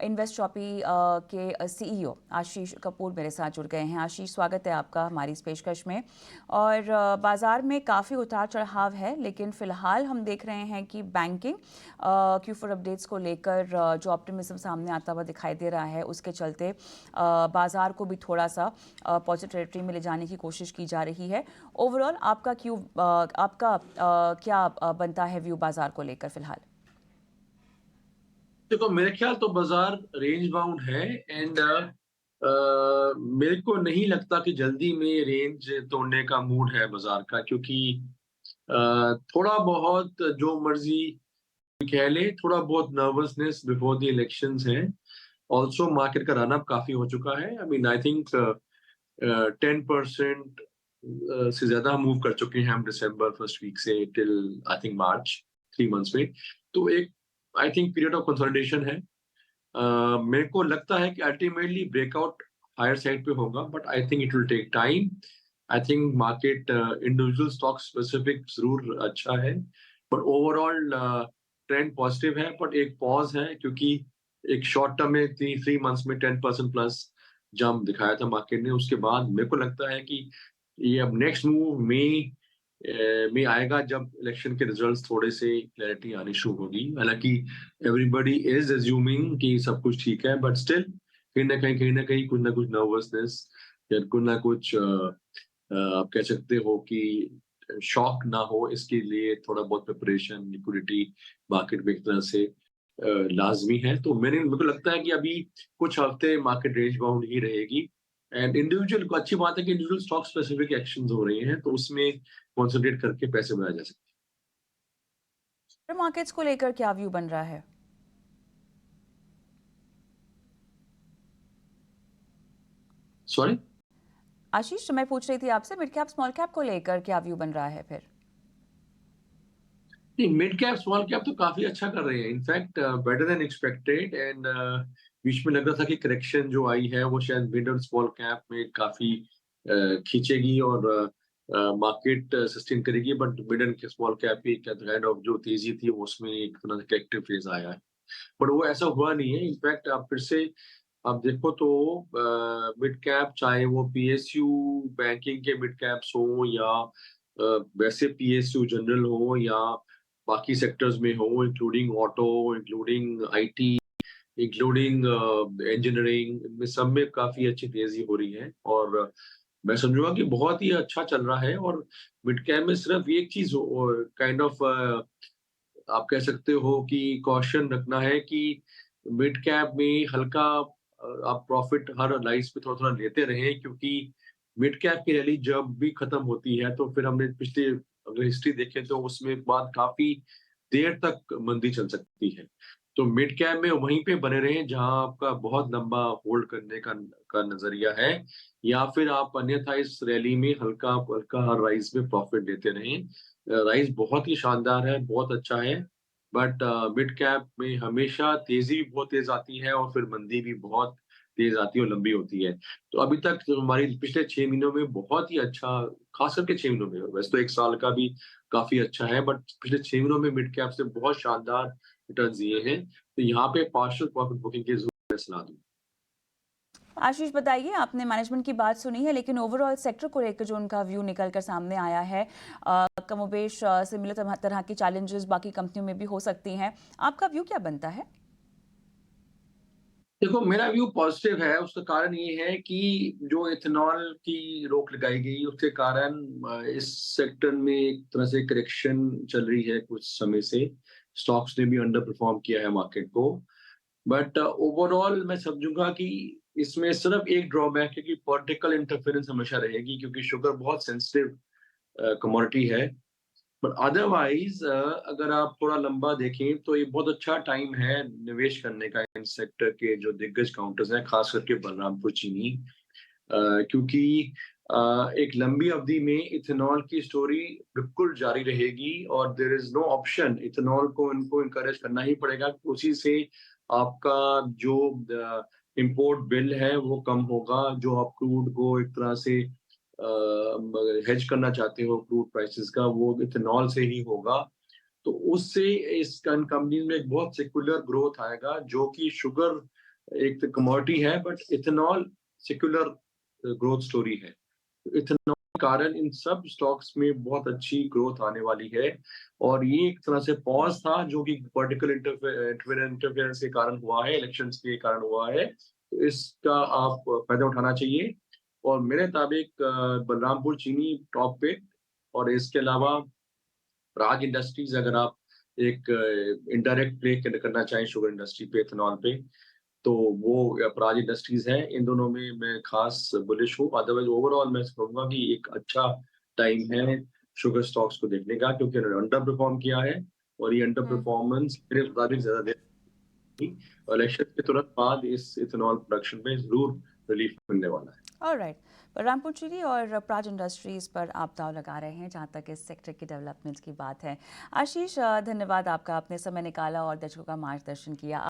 Invest shoppe के CEO आशीष कपूर मेरे साथ जुड़ गए हैं। आशीष, स्वागत है आपका हमारी इस पेशकश में। और बाज़ार में काफ़ी उतार चढ़ाव है, लेकिन फ़िलहाल हम देख रहे हैं कि बैंकिंग Q4 अपडेट्स को लेकर जो ऑप्टिमिज्म सामने आता हुआ दिखाई दे रहा है, उसके चलते बाज़ार को भी थोड़ा सा पॉजिटिव टेरिटरी में ले जाने की कोशिश की जा रही है। ओवरऑल आपका क्या बनता है व्यू बाज़ार को लेकर फ़िलहाल? देखो, मेरे ख्याल तो बाजार रेंज बाउंड है एंड मेरे को नहीं लगता कि जल्दी में रेंज तोड़ने का मूड है बाजार का, क्योंकि थोड़ा बहुत जो मर्जी कह ले, थोड़ा बहुत नर्वसनेस बिफोर द इलेक्शंस है। ऑल्सो मार्केट का रन अप काफी हो चुका है। आई मीन आई थिंक 10% से ज्यादा मूव कर चुके हैं हम दिसंबर फर्स्ट वीक से till I think March, 3 months में। तो एक I think period of consolidation है। मेरे को लगता है कि अल्टीमेटली ब्रेकआउट हायर साइड पे होगा, but I think it will take time. I think market individual stock specific जरूर अच्छा है, बट ओवरऑल ट्रेंड पॉजिटिव है। बट एक पॉज है, क्योंकि एक शॉर्ट टर्म में 3 मंथ्स में 10% प्लस जंप दिखाया था मार्केट ने। उसके बाद मेरे को लगता है कि ये अब नेक्स्ट मूव में आएगा, जब इलेक्शन के रिजल्ट्स थोड़े से क्लैरिटी आनी शुरू होगी। हालांकि एवरीबडी इज अज्यूमिंग कि सब कुछ ठीक है, बट स्टिल कहीं ना कहीं कुछ ना कुछ नर्वसनेस या कुछ ना कुछ आप कह सकते हो कि शॉक ना हो, इसके लिए थोड़ा बहुत प्रिपरेशन, लिक्विडिटी मार्केट में एक तरह से लाजमी है। तो मेरे को लगता है कि अभी कुछ हफ्ते मार्केट रेंज बाउंड ही रहेगी। एंड इंडिविजुअल को अच्छी बात है कि इंडिविजुअल स्टॉक स्पेसिफिक एक्शंस हो रहे हैं, तो उसमें कॉन्सेंट्रेट करके पैसे बनाए जा सकते हैं। मार्केट्स को लेकर क्या व्यू बन रहा है? सॉरी। आशीष, मैं पूछ रही थी आपसे मिड कैप स्मॉल कैप को लेकर क्या व्यू बन रहा है फिर? नहीं, मिड कैप स्मॉल कैप तो काफी अच्छा कर रहे हैं, in fact better than expected. And बीच में लग रहा था कि करेक्शन जो आई है वो शायद मिड और स्मॉल कैप में काफी खींचेगी और मार्केट सस्टेन करेगी, but mid and small cap की काइंड ऑफ जो तेजी थी वो उसमें एक तरह से करेक्टिव फेज आया है। बट वो ऐसा हुआ नहीं है। इनफैक्ट आप फिर से आप देखो तो मिड कैप, चाहे वो पीएसयू बैंकिंग के मिड कैप्स हो या वैसे पीएसयू जनरल हो या बाकी सेक्टर्स में हो, including auto, including IT, including engineering, इनमें सब में काफी अच्छी तेजी हो रही है। और मैं समझूंगा कि बहुत ही अच्छा चल रहा है। और मिड कैप में सिर्फ एक चीज काइंड ऑफ आप कह सकते हो कि कॉशन रखना है कि मिड कैप में हल्का आप प्रॉफिट हर लाइस पे थोड़ा थोड़ा लेते रहें, क्योंकि मिड कैप की रैली जब भी खत्म होती है तो फिर हमने पिछले अगर हिस्ट्री देखें तो उसमें बाद काफी देर तक मंदी चल सकती है। तो मिड कैप में वहीं पे बने रहें जहां आपका बहुत लंबा होल्ड करने का नजरिया है, या फिर आप अन्यथा इस रैली में हल्का हल्का हर राइस में प्रॉफिट लेते रहें। राइस बहुत ही शानदार है, बहुत अच्छा है, बट मिड कैप में हमेशा तेजी भी बहुत तेज आती है और फिर मंदी भी बहुत तेज आती है और लंबी होती है। तो अभी तक जो हमारी पिछले 6 महीनों में बहुत ही अच्छा, खास करके 6 महीनों में, वैसे तो एक साल का भी काफी अच्छा है, बट पिछले 6 महीनों में मिड कैप से बहुत शानदार रिटर्न दिए हैं। तो यहाँ पे पार्शियल प्रॉफिट बुकिंग की जरूर मैं सलाह दूँ। आशीष, बताइए, आपने मैनेजमेंट की बात सुनी है, लेकिन ओवरऑल सेक्टर को लेकर जो उनका व्यू निकल कर सामने आया है, कमोबेश सिमिलर तरह की चैलेंजेस बाकी कंपनियों में भी हो सकती हैं। आपका व्यू क्या बनता है? देखो, मेरा व्यू पॉजिटिव है। उसका कारण ये है कि जो इथेनॉल की रोक लगाई गई उसके कारण इस सेक्टर में एक तरह से करेक्शन चल रही है कुछ समय से। स्टॉक्स ने भी अंडर परफॉर्म किया है मार्केट को, बट ओवरऑल मैं समझूंगा कि इसमें सिर्फ एक ड्रॉबैक है कि पॉलिटिकल इंटरफेरेंस हमेशा रहेगी, क्योंकि शुगर बहुत सेंसिटिव कमोडिटी है। बट अदरवाइज अगर आप थोड़ा लंबा देखें तो ये बहुत अच्छा टाइम है निवेश करने का इन सेक्टर के जो दिग्गज काउंटर्स हैं, खास करके बलरामपुर चीनी। क्योंकि एक लंबी अवधि में इथेनॉल की स्टोरी बिल्कुल जारी रहेगी और there is no option, ethanol को इनको इनकरेज करना ही पड़ेगा। उसी से आपका जो इंपोर्ट बिल है वो कम होगा। जो आप क्रूड को एक तरह से हेज करना चाहते हो क्रूड प्राइसेस का, वो इथेनॉल से ही होगा। तो उससे इस कंपनी में एक बहुत सेक्युलर ग्रोथ आएगा, जो कि शुगर एक तो कमोडिटी है but ethanol secular growth story है। इथेनॉल के कारण इन सब स्टॉक्स में बहुत अच्छी ग्रोथ आने वाली है और ये एक तरह से पॉज़ था जो कि पॉलिटिकल इंटरफेरेंस के कारण हुआ है, इलेक्शंस के कारण हुआ है। तो इसका आप फ़ायदा उठाना चाहिए और मेरे मुताबिक बलरामपुर चीनी टॉप पे और इसके अलावा प्राग इंडस्ट्रीज़ अगर आप एक इनडायरेक्ट प्ले करना चाहें शुगर इंडस्ट्री पे, इथेनॉल पे, तो वो प्राज इंडस्ट्रीज़ हैं, इन दोनों में मैं ख़ास बुलिश हूँ। अदरवाइज़ ओवरऑल मैं कहूँगा कि एक अच्छा टाइम है शुगर स्टॉक्स को देखने का क्योंकि इन्होंने अंडर परफ़ॉर्म किया है और ये अंडर हुँ। परफ़ॉर्मेंस मेरे मुताबिक ज़्यादा देर नहीं, इलेक्शन के तुरंत बाद इस इथेनॉल प्रोडक्शन में ज़रूर रिलीफ़ मिलने वाला है। ऑलराइट। बलरामपुर चीनी और प्राज इंडस्ट्रीज़ पर आप दाँव लगा रहे हैं जहाँ तक इस सेक्टर की डेवलपमेंट्स की बात है। आशीष, धन्यवाद आपका, आपने समय निकाला और दर्शकों का मार्गदर्शन किया।